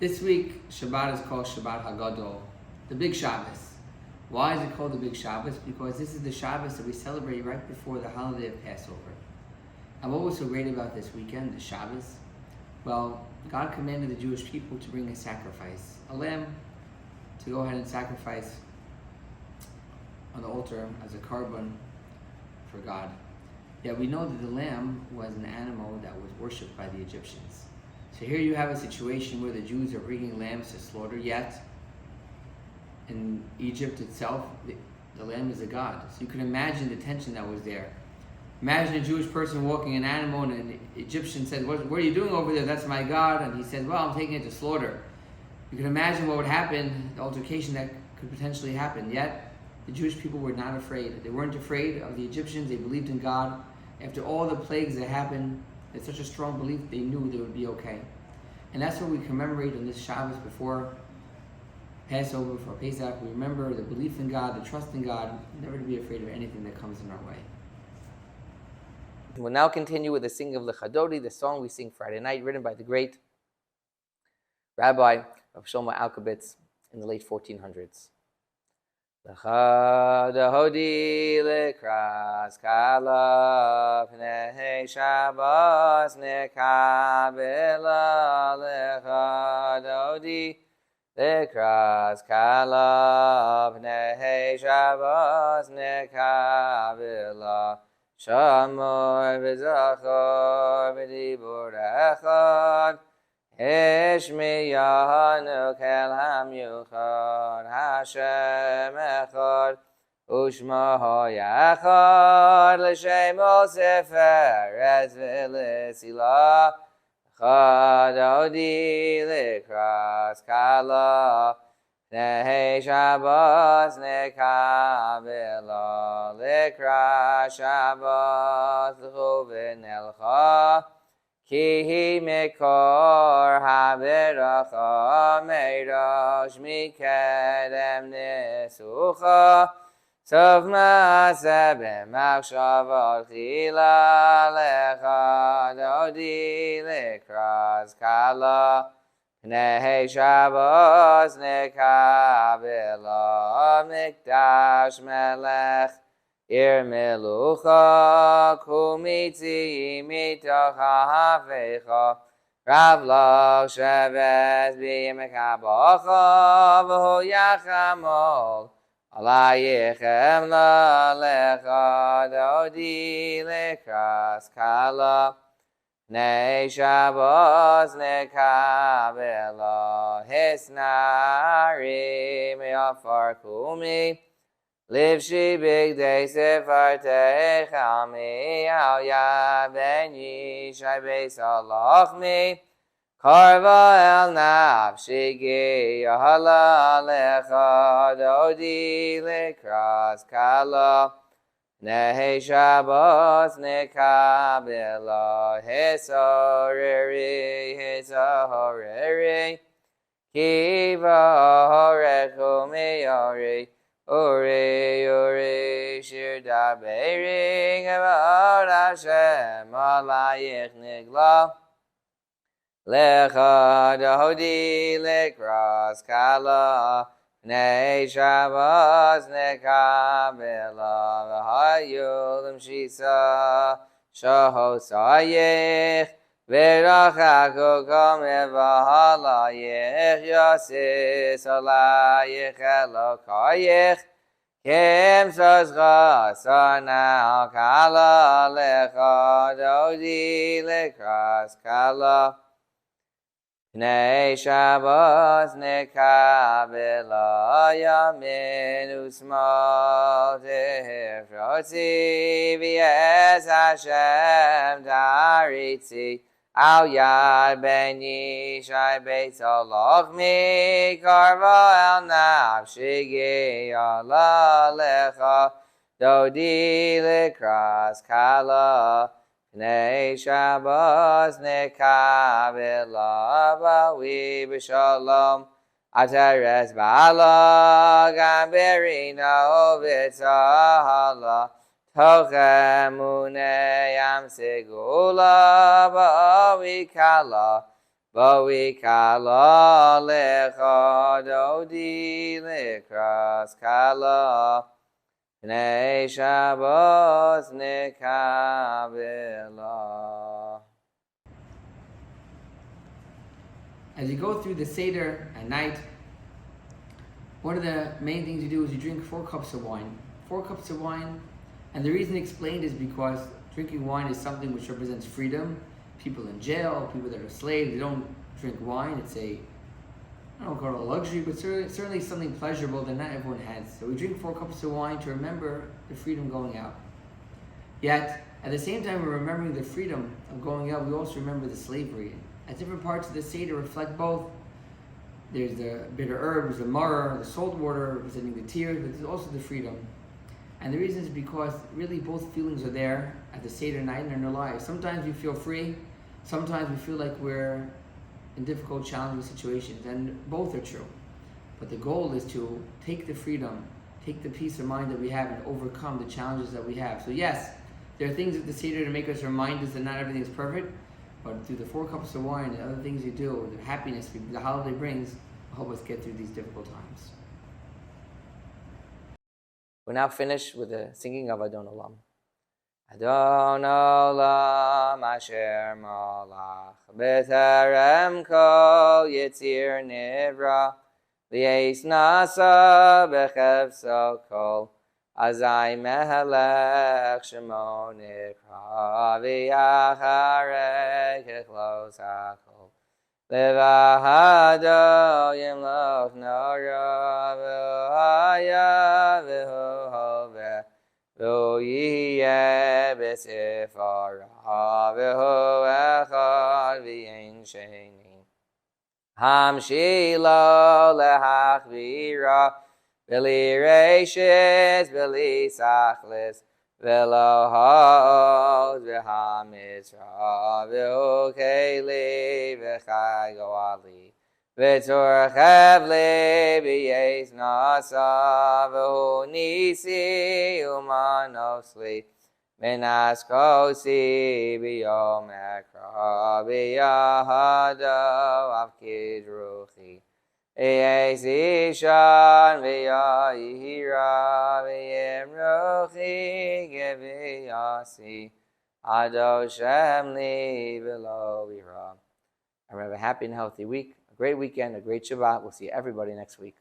This week, Shabbat is called Shabbat Hagadol, the Big Shabbos. Why is it called the Big Shabbos? Because this is the Shabbos that we celebrate right before the holiday of Passover. And what was so great about this weekend, the Shabbos? Well, God commanded the Jewish people to bring a sacrifice, a lamb, to go ahead and sacrifice on the altar as a korban for God. Yet we know that the lamb was an animal that was worshipped by the Egyptians. So here you have a situation where the Jews are bringing lambs to slaughter, yet in Egypt itself, the lamb is a god. So you can imagine the tension that was there. Imagine a Jewish person walking an animal and an Egyptian said, what are you doing over there? That's my god. And he said, well, I'm taking it to slaughter. You can imagine what would happen, the altercation that could potentially happen. Yet the Jewish people were not afraid. They weren't afraid of the Egyptians. They believed in God. After all the plagues that happened, they had such a strong belief, they knew they would be okay. And that's what we commemorate on this Shabbos before Passover, before Pesach. We remember the belief in God, the trust in God, never to be afraid of anything that comes in our way. We'll now continue with the singing of Lechadodi, the song we sing Friday night, written by the great Rabbi of Shlomo Alkabetz in the late 1400s. Lechadodi lekras kala pnei Shabbos nekabela lechadodi lekras kala pnei Shabbos nekabela shamor v'zachor v'dibur echad Ishmiyanu kel hamyuchad Hashem echad Ushmaho yachad L'shemo seferes v'lesila Chadodi l'kras kala Pnei Shabbos nekabela L'kras Shabbos l'chuvin elcha Ki mekor haberacha meirosh mikedem nesucha Sov ma'aseh b'machshavot chila lechadodi lekras kala Pnei Shabbos nekabela mikdash melech Ir melucha kumitzi mitoch ha'afecha Rav lach shevet b'yemekabacha V'hu yachamol alayichem la'lecha Dodi lekras kala Pnei Shabbos nekabela Hisnari me'afar kumi Livshi bigdei sefartei chalmi Al yad ben yishai beis halachmi Karva el nafshi giyahala lecha Dodi lekras kala Pnei Shabbos nekabela Hisahoreri Kiva horechu miyori Uri, shir daberi, Gevod Hashem, alayich nigla. Lecha dodi lekras kala, Pnei Shabbos nekabela, V'hayulim shisa, shahosayich, V'rachaku kameh v'halayich, Yosis alayich elokayich, Kim sozcha sanal kala lecha dodi lekras kala. Pnei Shabbos nekabela yamin usmal tehefrotzi v'yez Hashem daritzi Al yad ben yishai beis halachmi Karva el nafshi giyala lecha Dodi lekras kala Pnei Shabbos nekabela Bawi b'shalom Atares ba'ala Gamberina ovitzahala Tochemune yam segula Ba'awi kala Vo'i kala lecha dodi lekras kala. Oneg Shabbat nekabela. As you go through the Seder at night, one of the main things you do is you drink 4 cups of wine. 4 cups of wine, and the reason explained is because drinking wine is something which represents freedom. People in jail, people that are slaves, they don't drink wine. It's I don't call it a luxury, but certainly something pleasurable that not everyone has. So we drink 4 cups of wine to remember the freedom going out. Yet, at the same time we're remembering the freedom of going out, we also remember the slavery. At different parts of the Seder reflect both. There's the bitter herbs, the maror, the salt water, representing the tears, but there's also the freedom. And the reason is because really both feelings are there at the Seder night and in our lives. Sometimes we feel free, sometimes we feel like we're in difficult, challenging situations, and both are true. But the goal is to take the freedom, take the peace of mind that we have, and overcome the challenges that we have. So yes, there are things at the Seder to make us remind us that not everything is perfect, but through the 4 cups of wine and other things you do, the happiness the holiday brings, will help us get through these difficult times. We're now finished with the singing of Adon Olam. Adon Olam Asher Malach B'Terem Kol Yitzir Nivra V'Yeis Nasa B'Chefso Kol Azai Mehelech Shemo Nikra V'Yacharei Kechlos HaKol Levahado Yimloch Nora V'Haya V'Hoveh V'Yiyeh B'Sifara V'Hu Echad V'Yein Sheni Hamshilo Lehachvira V'Li Reishis V'Li Sachlis V'Lo Ha'od V'Hamizra V'Hu Keli V'Chai Goali V'Tur Chevli V'Yeis Nasa V'Hu Nisi Umanosli Minas Kosi B'Yom Ekra B'Yahado Avkid Ruchi V'Yeis Ishan V'Yahira V'Yem Ruchi Gev'Yasi Ado Shemli V'Lo V'Ra. And have a happy and healthy week, a great weekend, a great Shabbat. We'll see everybody next week.